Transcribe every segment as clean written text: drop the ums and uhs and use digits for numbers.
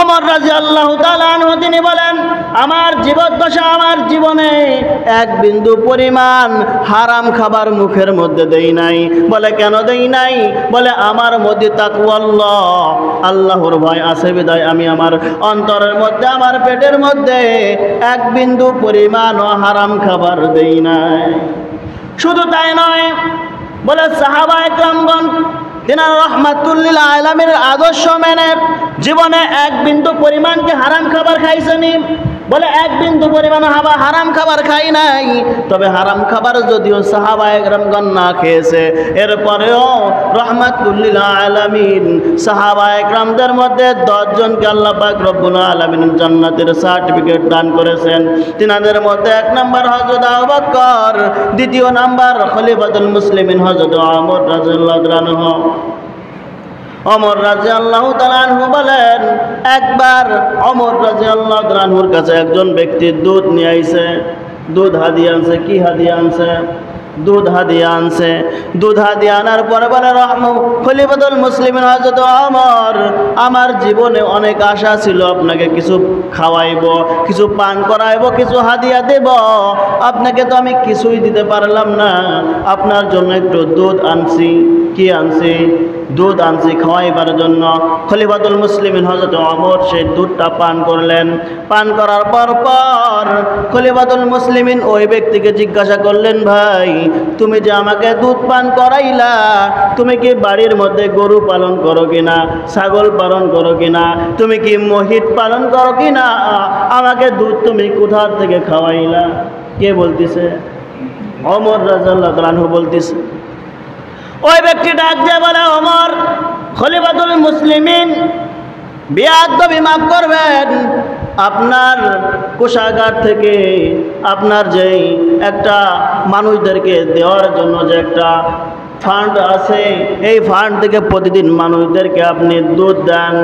ওমর রাদিয়াল্লাহু তাআলা আনহু তিনি বলেন, আমার জীবদ্দশা আমার জীবনে এক বিন্দু পরিমাণ হারাম খাবার মুখের মধ্যে দেই নাই। বলে কেন দেই নাই? বলে আমার মধ্যে তাকওয়াল্লাহ, আল্লাহর ভয় আছে বিধায় আমি আমার অন্তরের মধ্যে আমার পেটের মধ্যে এক বিন্দু পরিমাণ হারাম খাবার দেই নাই। শুধু তাই নয়, বলে সাহাবায়ে কেরামগণ তিনারা রাহমাতুল লিল আলামিনের আদর্শ মেনে জীবনে এক বিন্দু পরিমাণ কি হারাম খাবার খাইছেনি? বলে এক বিন্দু পরিমাণ হারাম খাবার খাই নাই। তবে হারাম খাবার যদিও সাহাবায়ে কেরামগণ না খেয়েছে, এরপরেও রাহমাতুল লিল আলামিন সাহাবায়ে কেরামদের মধ্যে 10 জনকে আল্লাহ পাক রব্বুল আলামিন জান্নাতের সার্টিফিকেট দান করেছেন। তিনাদের মধ্যে 1 নম্বর হযরত আবু বকর, 2 নম্বর খলিফাতুল মুসলিমিন হযরত ওমর রাদিয়াল্লাহু তাআলা আনহু। ওমর রাদিয়াল্লাহু তাআলা আনহু বলেন, একবার ওমর রাদিয়াল্লাহু তাআলা আনহুর কাছে একজন ব্যক্তি দুধ নিয়ে আইছে। দুধ হাদিয়া আনছে। কি হাদিয়া আনছে? দুধ হাদিয়া আনছে। দুধ হাদিয়া আনার পরে বলে, খলিফাতুল মুসলিমিন হযরত ওমর, আমার জীবনে অনেক আশা ছিল আপনাকে কিছু খাওয়াইব, কিছু পান করাইব, কিছু হাদিয়া দেব। আপনাকে তো আমি কিছুই দিতে পারলাম না। আপনার জন্য একটু দুধ আনছি। কি আনছি? দুধ আনছি খাওয়াইবার জন্য। খলিফাতুল মুসলিমিন হযরত ওমর সেই দুধটা পান করলেন। পান করার পর খলিফাতুল মুসলিমিন ওই ব্যক্তিকে জিজ্ঞাসা করলেন, ভাই তুমি যে আমাকে দুধ পান করাইলা, তুমি কি বাড়ির মধ্যে গরু পালন করো কিনা, ছাগল পালন করো কিনা, তুমি কি মহিষ পালন করো কিনা? আমাকে দুধ তুমি কোথা থেকে খাওয়াইলা? কে বলতেছে? ওমর রাদিয়াল্লাহু তাআলা আনহু বলতেছে। ওই ব্যক্তি ডাক দিয়ে বলে, ওমর, খলিফাতুল মুসলিমিন বেয়াদবি মাফ করবেন, আপনার কোষাগার থেকে আপনার যেই একটা মানুষদেরকে দেওয়ার জন্য যে একটা ফান্ড আছে, এই ফান্ড থেকে প্রতিদিন মানুষদেরকে আপনি দুধ দেন।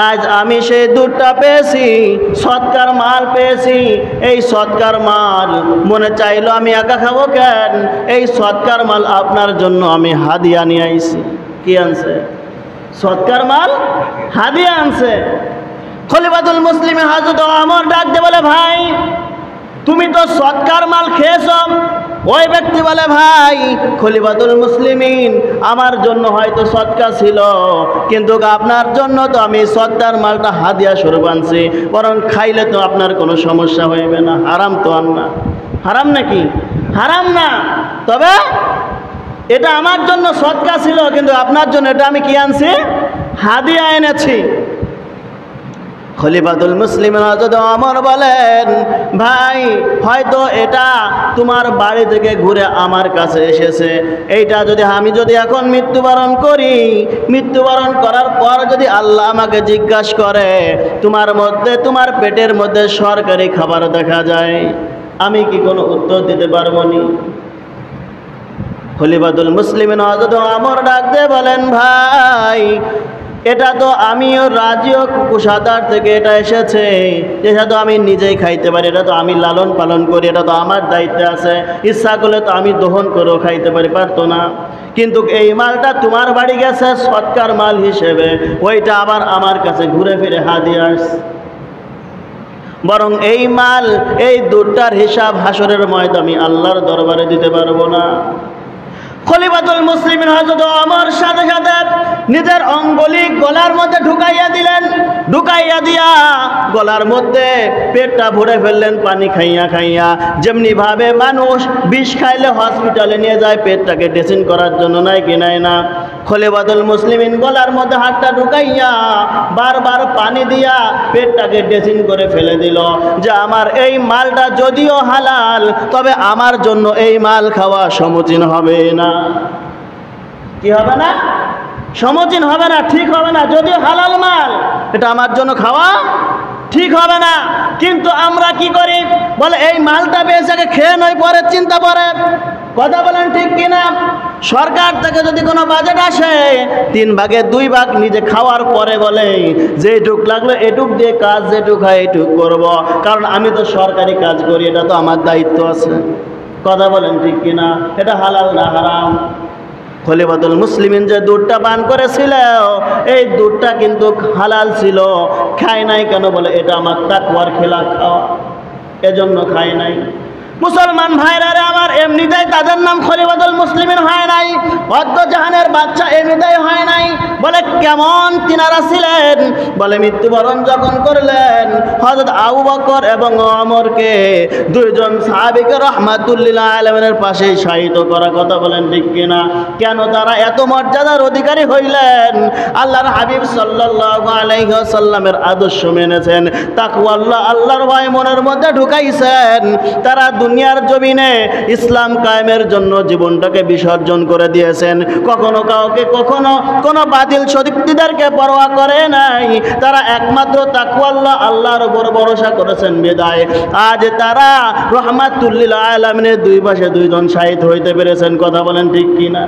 আজ আমি সেই দুধটা পেয়েছি, সৎকার মাল পেয়েছি। এই সৎকার মাল মনে চাইলো আমি একা খাবো কেন? এই সৎকার মাল আপনার জন্য আমি হাদিয়া নিয়ে আইছি। কি আনছে? সৎকার মাল হাদিয়া আনছে। খলিফাতুল মুসলিমিন হযরত ওমর ডাক দিয়ে বলে, ভাই তুমি তো সৎকার মাল খেয়েছ। ওই ব্যক্তি বলে, ভাই খলিফাতুল মুসলিমিন আমার জন্য হয়তো সৎকা ছিল, কিন্তু আপনার জন্য তো আমি সৎকার মালটা হাদিয়া স্বরূপ আনছি, বরং খাইলে তো আপনার কোনো সমস্যা হইবে না। হারাম তো আর না। হারাম নাকি? হারাম না। তবে এটা আমার জন্য সৎকা ছিল, কিন্তু আপনার জন্য এটা আমি কি আনছি? হাদিয়া এনেছি। খলিফাতুল মুসলিমিন হযরত ওমর বলেন, ভাই হয়তো এটা তোমার বাড়ি থেকে ঘুরে আমার কাছে এসেছে। এইটা আমি যদি এখন মৃত্যুবরণ করি, মৃত্যুবরণ করার পর যদি আল্লাহ আমাকে জিজ্ঞাসা করে তোমার পেটের মধ্যে সরকারি খাবার দেখা যায়, আমি কি কোনো উত্তর দিতে পারবো নি? খলিফাতুল মুসলিমিন হযরত ওমর ডাক দিয়ে বলেন, ভাই এটা তো আমিও রাজিও কুশাদার থেকে এটা এসেছে, এটা তো আমি নিজেই খাইতে পারি, এটা তো আমি লালন পালন করি, এটা তো আমার দায়িত্বে আছে। ইচ্ছা করলে তো আমি দহন করেও খাইতে পারতো না, কিন্তু এই মালটা তোমার বাড়ি গেছে সৎকার মাল হিসেবে, ওইটা আবার আমার কাছে ঘুরে ফিরে হাদিয়া আসছে। বরং এই মাল, এই দুধটার হিসাব হাসরের ময়দানে আল্লাহর দরবারে দিতে পারবো না। খলিফাতুল মুসলিমিন হযরত ওমর সাথে সাথে নিজের অঙ্গুলি গলার মধ্যে ঢুকাইয়া দিলেন। ঢুকাইয়া দিয়া গলার মধ্যে পেটটা ভরে ফেললেন পানি খাইয়া খাইয়া। যেমনি ভাবে মানুষ বিষ খাইলে হসপিটালে নিয়ে যায় পেটটাকে ড্রেসিং করার জন্য, নাই কি নাই না? খলিফাতুল মুসলিমিন গলার মধ্যে হাতটা ঢুকাইয়া বারবার পানি দিয়া পেটটাকে ড্রেসিং করে ফেলে দিল, যে আমার এই মালটা যদিও হালাল, তবে আমার জন্য এই মাল খাওয়া সমীচীন হবে না। কি হবে না? সমীচীন হবে না, ঠিক হবে না। যদিও হালাল মাল, এটা আমার জন্য খাওয়া ঠিক হবে না। কিন্তু আমরা কি করি? বলে এই মালটা বেঁচে খেয়ে নয়, পরে চিন্তা করে। কথা বলেন ঠিক কিনা? সরকার থেকে যদি কোনো বাজেট আসে, 3 ভাগের 2 ভাগ নিজে খাওয়ার পরে বলে যেটুক লাগলো এটুক দিয়ে কাজ, যেটুক হয় এটুক করব, কারণ আমি তো সরকারি কাজ করি, এটা তো আমার দায়িত্ব আছে। কথা বলেন ঠিক কিনা? এটা হালাল না হারাম? খলিফাতুল মুসলিমিন যে দুধটা পান করেছিল এই দুধটা কিন্তু হালাল ছিল, খায় নাই কেন? বলে এটা আমার তাকওয়ার খেলাফ খাওয়া, এজন্য খায় নাই। মুসলমান ভাইরা রে আমার, এমনিতেই তাদের নাম খলিফাতুল মুসলিমিন হয় নাই, অদ্দ জাহানের বাচ্চা এমনিতেই হয় নাই। বলে কেমন তিনারা ছিলেন? বলে মৃত্যুবরণ যখন করলেন হযরত আবু বকর এবং ওমরকে দুইজন সাহাবীকে রাহমাতুল্লিল আলামিনের পাশে শায়িত করা, কথা বলেন ঠিক কিনা? কেন তারা এত মর্যাদার অধিকারী হইলেন? আল্লাহর হাবিব সাল্লাল্লাহু আলাইহি ওয়াসাল্লামের আদর্শ মেনেছেন, তাকওয়াল্লাহ আল্লাহর ভয় মনের মধ্যে ঢুকাইছেন। তারা দুনিয়ার জমিনে ইসলাম কায়েমের জন্য জীবনটাকে বিসর্জন করে দিয়েছেন। কখনো কাউকে, কখনো কোনো বাতিল শক্তিদেরকে পরোয়া করে নাই। তারা একমাত্র তাকওয়াল্লাহ আল্লাহর উপর ভরসা করেছেন বিদায় আজ তারা রাহমাতুল্লিল আলামিনের দুই পাশে দুইজন শাহীদ হইতে পেরেছেন, কথা বলেন ঠিক কিনা?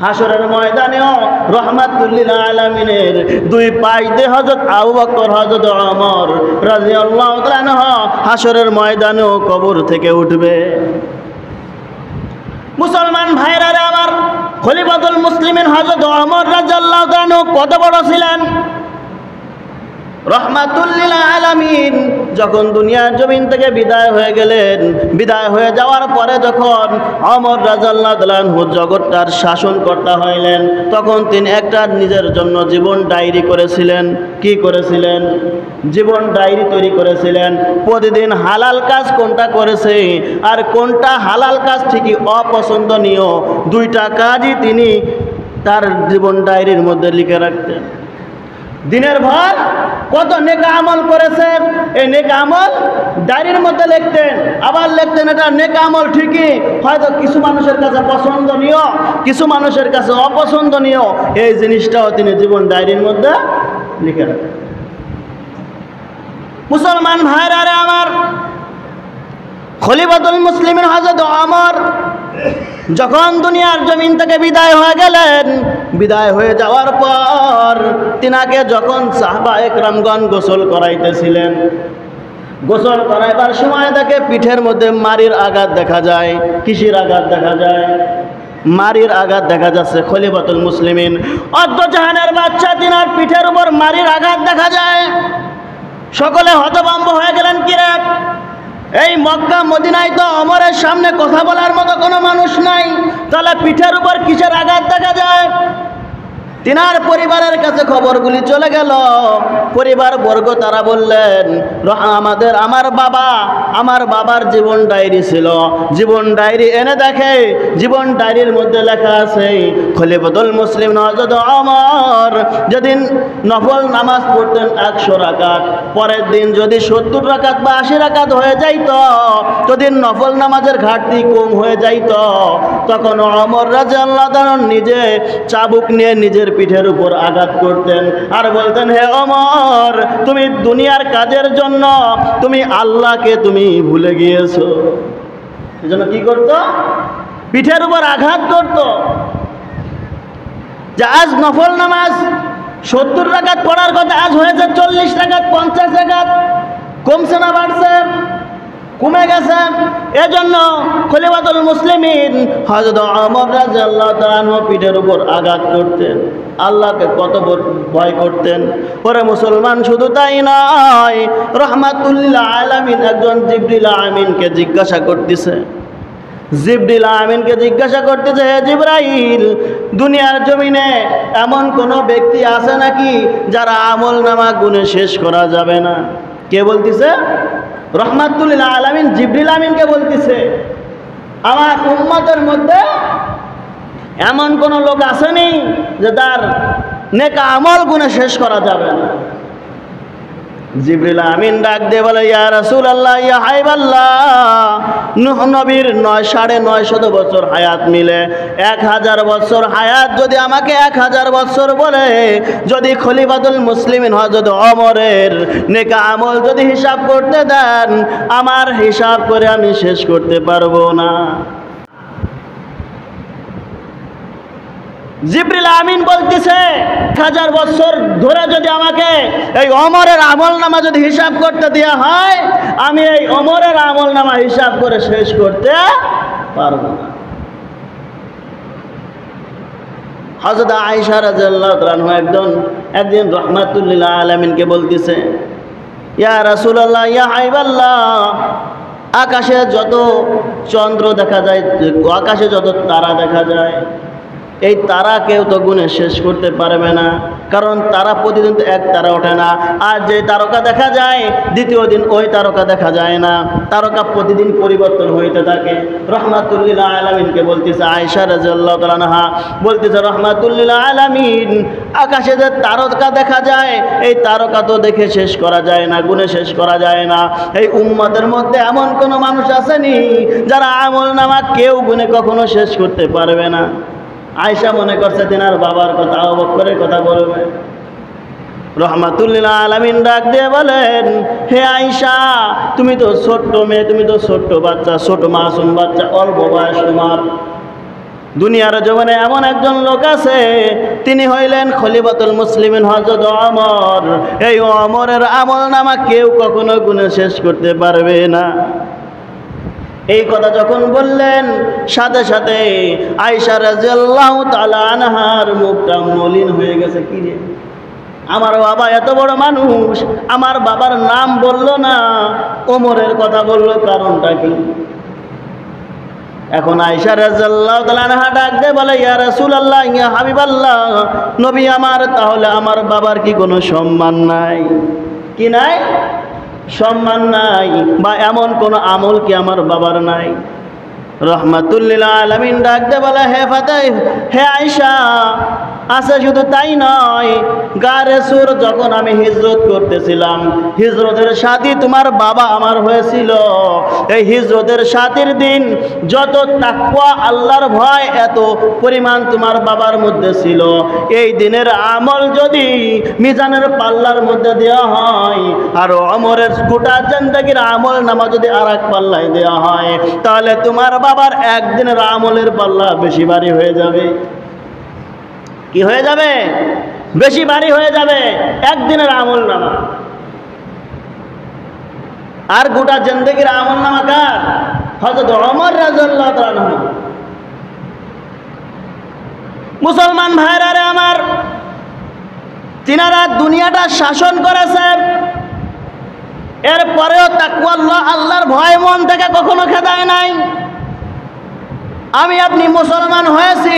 হাসরের ময়দানেও রাহমাতুল্লিল আলামিনের দুই পাশ দিয়ে হযরত আবু বকর, হযরত ওমর রাদিয়াল্লাহু তাআলা আনহু হাসরের ময়দানেও কবর থেকে উঠবে। মুসলমান ভাইরা আমার, খলিফাতুল মুসলিমিন হযরত ওমর রাদিয়াল্লাহু তাআলা আনহু কত বড় ছিলেন? রাহমাতুল্লিল আলামিন যখন দুনিয়ার জমিন থেকে বিদায় হয়ে গেলেন, বিদায় হয়ে যাওয়ার পরে যখন ওমর রাদিয়াল্লাহু তাআলা আনহু জগৎটার শাসনকর্তা হইলেন, তখন তিনি একটা নিজের জন্য জীবন ডায়েরি করেছিলেন। কি করেছিলেন? জীবন ডায়েরি তৈরি করেছিলেন। প্রতিদিন হালাল কাজ কোনটা করেছে আর কোনটা হালাল কাজ ঠিকই অপছন্দনীয়, দুইটা কাজই তিনি তার জীবন ডায়েরির মধ্যে লিখে রাখতেন। দিনের ভর কত নেক আমল করেছেন, এই নেক আমল ডায়েরির মধ্যে লিখতেন। আবার লিখতেন এটা নেক আমল ঠিকই, হয়তো কিছু মানুষের কাছে পছন্দনীয়, কিছু মানুষের কাছে অপছন্দনীয়, এই জিনিসটাও তিনি জীবন ডায়েরির মধ্যে লিখে রাখতেন। মুসলমান ভাইরা রে আমার, খলিফাতুল মুসলিমিন হযরত ওমর যখন দুনিয়ার জমিন থেকে বিদায় হয়ে গেলেন, বিদায় হয়ে যাওয়ার পর তিনাকে যখন সাহাবা একরামগণ গোসল করাইতেছিলেন, গোসল করাইবার সময় তাকে পিঠের মধ্যে মারির আঘাত দেখা যায়। কিসের আঘাত দেখা যায়? মারির আঘাত দেখা যাচ্ছে। খলিফাতুল মুসলিমিন অদ্দ জাহানের বাচ্চা, তিনার পিঠের উপর মারির আঘাত দেখা যায়। সকলে হতভম্ব হয়ে গেলেন। কিরে, এই মক্কা মদিনায় তো ওমরের সামনে কথা বলার মতো কোনো মানুষ নাই, তাহলে পিঠের উপর কিসের আঘাত দেখা যায়? তিনার পরিবারের কাছে খবরগুলি চলে গেল। পরিবার বর্গ তারা বললেন, আমার বাবার জীবন ডায়েরি ছিল। জীবন ডায়েরি এনে দেখে, জীবন ডায়েরির মধ্যে লেখা আছে খলিফাতুল মুসলিম হযরত ওমর যেদিন নফল নামাজ পড়তেন 100 রাকাত, পরের দিন যদি 70 রাকাত বা 80 রাকাত হয়ে যাইত, তদিন নফল নামাজের ঘাটতি কম হয়ে যাইত, তখন ওমর রাদিয়াল্লাহু তাআলা নিজে চাবুক নিয়ে নিজের পিঠের উপর আঘাত করতেন আর বলতেন, হে ওমর, তুমি দুনিয়ার কাজের জন্য তুমি আল্লাহকে তুমি ভুলে গিয়েছো। এজন্য কি করতো? পিঠের উপর আঘাত করতো। যে আজ নফল নামাজ 70 রাকাত পড়ার কথা, আজ হয়েছে 40 রাকাত, 50 রাকাত। কমছে না বাড়ছে? কমে গেছে। এজন্য খলিফাতুল মুসলিমিন হযরত ওমর রাদিয়াল্লাহু তাআলা আনহু পিঠের উপর আঘাত করতেন, আল্লাহকে কত ভয় করতেন। ওরে মুসলমান, শুধু তাই নয়, রাহমাতুল্লিল আলামিন একজন জিবরিল আমিনকে জিজ্ঞাসা করতেছে, জিবরিল আমিনকে জিজ্ঞাসা করতেছে, হে জিবরাইল, দুনিয়ার জমিনে এমন কোনো ব্যক্তি আছে নাকি যারা আমল নামা গুণে শেষ করা যাবে না? কে বলতেছে? রাহমাতুল্লিল আলামিন জিবরিল আমিনকে বলতেছে, আমার উম্মতের মধ্যে এমন কোন লোক আসেনি যে তার নেক আমল গুণে শেষ করা যাবে না। জিবরিল আমিন ডাক দিয়ে বলে, ইয়া রাসূলুল্লাহ, ইয়া হাবিবাল্লাহ, নূহ নবীর 9,950 বছর হায়াত মিলে 1000 বছর হায়াত যদি আমাকে 1000 বছর বলে, যদি খলিফাতুল মুসলিমিন হযরত ওমরের নেক আমল যদি হিসাব করতে দেন, আমার হিসাব করে আমি শেষ করতে পারবো না। জিবরিল আমিন বলতেছে, 1000 বছর ধরে যদি আমাকে এই ওমরের আমলনামা যদি হিসাব করতে দেয়া হয়, আমি এই ওমরের আমলনামা হিসাব করে শেষ করতে পারবো না। হযরত আয়েশা রাদিয়াল্লাহু তাআলা আনহা একদিন রাহমাতুল লিল আলামিনকে বলতেছে, ইয়া রাসূলুল্লাহ, ইয়া হাবিবাল্লাহ, আকাশে যত চন্দ্র দেখা যায়, আকাশে যত তারা দেখা যায়, এই তারা কেউ তো গুণে শেষ করতে পারবে না, কারণ তারা প্রতিদিন তো এক তারা ওঠে না। আর যে তারকা দেখা যায় দ্বিতীয় দিন ওই তারকা দেখা যায় না, তারকা প্রতিদিন পরিবর্তন হইতে থাকে। রাহমাতুল লিল আলামিনকে বলতেছে আয়েশা রাদিয়াল্লাহু তাআলা আনহা বলতেছে, রাহমাতুল লিল আলামিন, আকাশে যে তারকা দেখা যায় এই তারকা তো দেখে শেষ করা যায় না, গুণে শেষ করা যায় না। এই উম্মতের মধ্যে এমন কোনো মানুষ আসেনি যারা আমলনামা কেউ গুণে কখনো শেষ করতে পারবে না। আয়েশা মনে করছে তিনার বাবার কথা, আবু বকরের কথা বলবে। রাহমাতুল লিল আলামিন ডাক দিয়ে বলেন, হে আয়েশা, তুমি তো ছোট্ট মেয়ে, তুমি তো ছোট্ট বাচ্চা, ছোট মাসুম বাচ্চা, অল্প বয়স তোমার। দুনিয়ার জীবনে এমন একজন লোক আছে, তিনি হইলেন খলিফাতুল মুসলিমিন হযরত ওমর। এই ওমরের আমলনামা কেউ কখনো গুণে শেষ করতে পারবে না। এই কথা যখন বললেন, সাথে সাথে আয়েশা রাদিয়াল্লাহু তাআলা আনহার মুখটা মলিন হয়ে গেছে। কি রে, আমার বাবা এত বড় মানুষ, আমার বাবার নাম বললো না, ওমরের কথা বললো, কারণটা কি? এখন আয়েশা রাদিয়াল্লাহু তাআলা আনহা ডাক দিয়ে বলে, ইয়া রাসূলুল্লাহ, ইয়া হাবিবাল্লাহ, নবী আমার, তাহলে আমার বাবার কি কোনো সম্মান নাই? কি নাই? সম্মান নাই, বা এমন কোন আমল কি আমার বাবার নাই? রাহমাতুল লিল আলামিন ডাক দিয়ে বলে, হে ফাতেহ, হে আয়েশা, আছে শুধু তাই নয়, গারে সুর যখন আমি হিজরত করতেছিলাম, হিজরতের সাথী তোমার বাবা আমার হয়েছিল। এই হিজরতের সাথীর দিন যত তাকওয়া, আল্লাহর ভয় এত পরিমাণ তোমার বাবার মধ্যে ছিল, এই দিনের আমল যদি মিজানের পাল্লার মধ্যে দেওয়া হয়, আর ওমরের গোটা জিন্দেগীর আমল নামা যদি আর এক পাল্লায় দেওয়া হয়, তাহলে তোমার বাবার একদিনের আমলের পাল্লা বেশি ভারী হয়ে যাবে। কি হয়ে যাবে? বেশি ভারী হয়ে যাবে একদিনের আমল নামা। আর গোটা জিন্দেগীর আমল নামা কার? হযরত ওমর রাদিয়াল্লাহু তাআলা আনহু। মুসলমান ভাইরা রে আমার, তিনারা দুনিয়াটা শাসন করেছেন, এরপরেও তাকওয়াল্লাহ, আল্লাহর ভয় মন থেকে কখনো খেদায় নাই। আমি আপনি মুসলমান হয়েছি,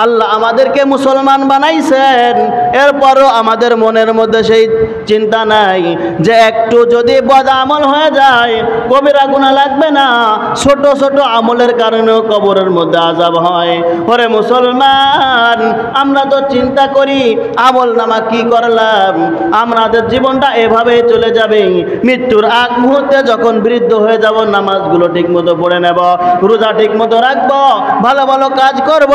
আল্লাহ আমাদেরকে মুসলমান বানাইছেন, এরপরও আমাদের মনের মধ্যে সেই চিন্তা নাই যে একটু যদি বদ আমল হয়ে যায় কবিরা গুনাহ লাগবে না, ছোট ছোট আমলের কারণেও কবরের মধ্যে আযাব হয়। ওরে মুসলমান, আমরা তো চিন্তা করি আমল নামা কি করলাম, আমাদের জীবনটা এভাবেই চলে যাবে। মৃত্যুর আগ মুহূর্তে যখন বৃদ্ধ হয়ে যাব, নামাজগুলো ঠিক মতো পড়ে নেব, রোজা ঠিক মতো রাখবো, ভালো ভালো কাজ করব।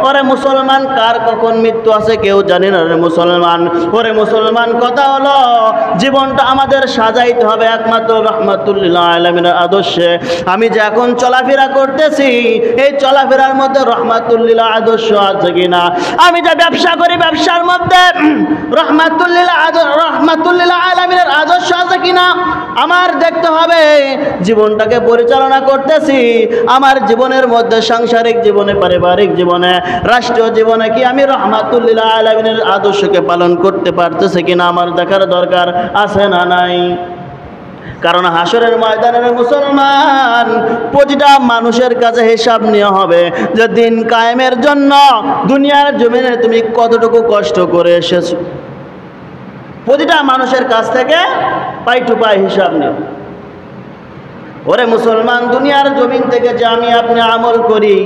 ওরে মুসলমান, কার কখন মৃত্যু আছে কেউ জানি না রে মুসলমান। ওরে মুসলমান, কথা হলো জীবনটা আমাদের সাজাইতে হবে একমাত্র রাহমাতুল লিল আলামিনের আদর্শে। আমি যে এখন চলাফেরা করতেছি, এই চলাফেরার মধ্যে রাহমাতুল লিল আদর্শ আছে কিনা? আমি যে ব্যবসা করি, ব্যবসার মধ্যে রাহমাতুল লিল আলামিনের আদর্শ আছে কিনা আমার দেখতে হবে। জীবনটাকে পরিচালনা করতেছি, আমার জীবনের মধ্যে সাংসারিক জীবনে, পারিবারিক জীবনে, রাষ্ট্রীয় জীবনে কি আমি রাহমাতুল লিল আলামিনের আদর্শকে পালন করতে পারতেছি কিনা আমার দেখার দরকার আছে না নাই? কারণ হাসরের ময়দানের মুসলমান, প্রতিটা মানুষের কাছে হিসাব নেওয়া হবে যে দিন কায়েমের জন্য দুনিয়ার জমিনে তুমি কতটুকু কষ্ট করে এসেছো। প্রতিটা মানুষের কাছ থেকে পাই টু পাই হিসাব নেও। ওরে মুসলমান, দুনিয়ার জমিন থেকে যে আমি আপনি আমল করি,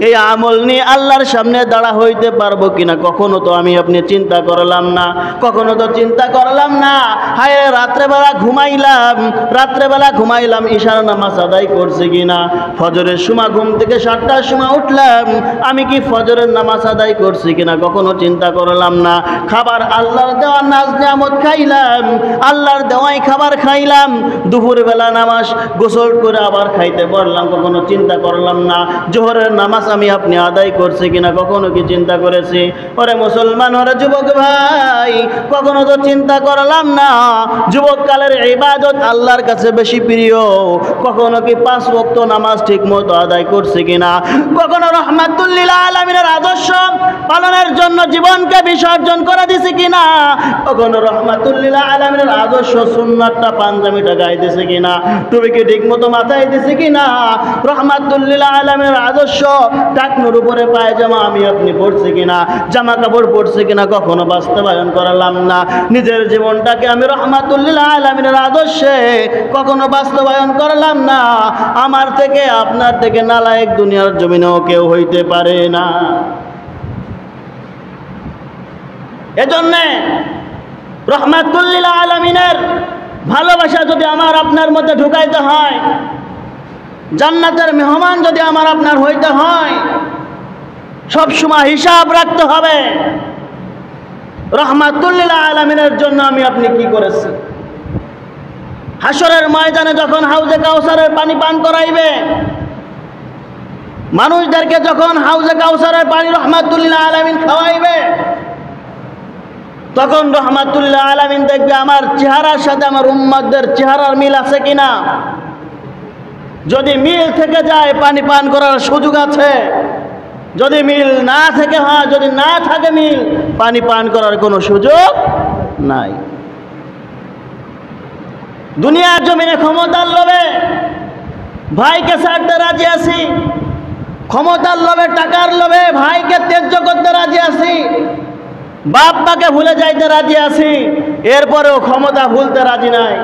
এই আমল নিয়ে আল্লাহর সামনে দাঁড়া হইতে পারবো কিনা কখনো তো আমি আপনি চিন্তা করলাম না, কখনো তো চিন্তা করলাম না। হায়, রাত্রেবেলা ঘুমাইলাম, ঈশার নামাজ আদায় করছি কিনা, ফজরের সময় ঘুম থেকে 7টার সময় উঠলাম, আমি কি ফজরের নামাজ আদায় করছি কিনা কখনো চিন্তা করলাম না। খাবার আল্লাহর দেওয়া নাজ নিয়ামত খাইলাম, আল্লাহর দেওয়াই খাবার খাইলাম, দুপুরবেলা নামাজ গোসল করে আবার খাইতে পারলাম, কখনো চিন্তা করলাম না জোহরের নামাজ আমি আপনি আদায় করছি কিনা, কখনো কি চিন্তা করেছি? ওরে মুসলমান, ওরে যুবক ভাই, কখনো তো চিন্তা করলাম না যুবককালের ইবাদত আল্লাহর কাছে বেশি প্রিয়, কখনো কি 5 ওয়াক্ত নামাজ ঠিক মতো আদায় করছি কিনা, কখনো রাহমাতুল লিল আলামিনের আদর্শ পালনের জন্য জীবনকে বিসর্জন করে দিছি কিনা, কখনো রাহমাতুল লিল আলামিনের আদর্শ সুন্নাতটা পাঞ্জাবিটা গায়ে দিছি কিনা, টুপিকে ঠিক মতো মাথায় দিছি কিনা, রাহমাতুল লিল আলামিনের আদর্শ টাকনুর উপরে পায়জামা আমি আপনি পড়ছি কিনা, জামা কাপড় পড়ছি কিনা, কখনো বাস্তবায়ন করলাম না। নিজের জীবনটাকে আমি রাহমাতুল লিল আলামিনের আদর্শে কখনো বাস্তবায়ন করলাম না। আমার থেকে আপনার থেকে নালায়েক দুনিয়ার জমিনেও কেউ হইতে পারে না। এজন্যে রাহমাতুল লিল আলামিনের ভালোবাসা যদি আমার আপনার মধ্যে ঢুকাইতে হয়, জান্নাতের মেহমান যদি আমার আপনার হইতে হয়, সবসময় হিসাব রাখতে হবে রাহমাতুল লিল আলামিনের জন্য আমি আপনি কি করেছি। হাসরের ময়দানে যখন হাউজে কাউসারের পানি পান করাইবে, মানুষদেরকে যখন হাউজে কাউসারের পানি রাহমাতুল লিল আলামিন খাওয়াইবে, তখন রাহমাতুল লিল আলামিন দেখবে আমার চেহারার সাথে আমার উম্মতদের চেহারার মিল আছে কিনা। যদি মিল থেকে যায় পানি পান করার সুযোগ আছে, যদি মিল না থেকে হয়, যদি না থাকে মিল, পানি পান করার কোনো সুযোগ নাই। দুনিয়ার জমিনে ক্ষমতার লোভে ভাইকে ছাড়তে রাজি আছি, ক্ষমতার লোভে টাকার লোভে ভাইকে ত্যায্য করতে রাজি আছি, বাপ মাকে ভুলে যাইতে রাজি আছি, এরপরেও ক্ষমতা ভুলতে রাজি নাই।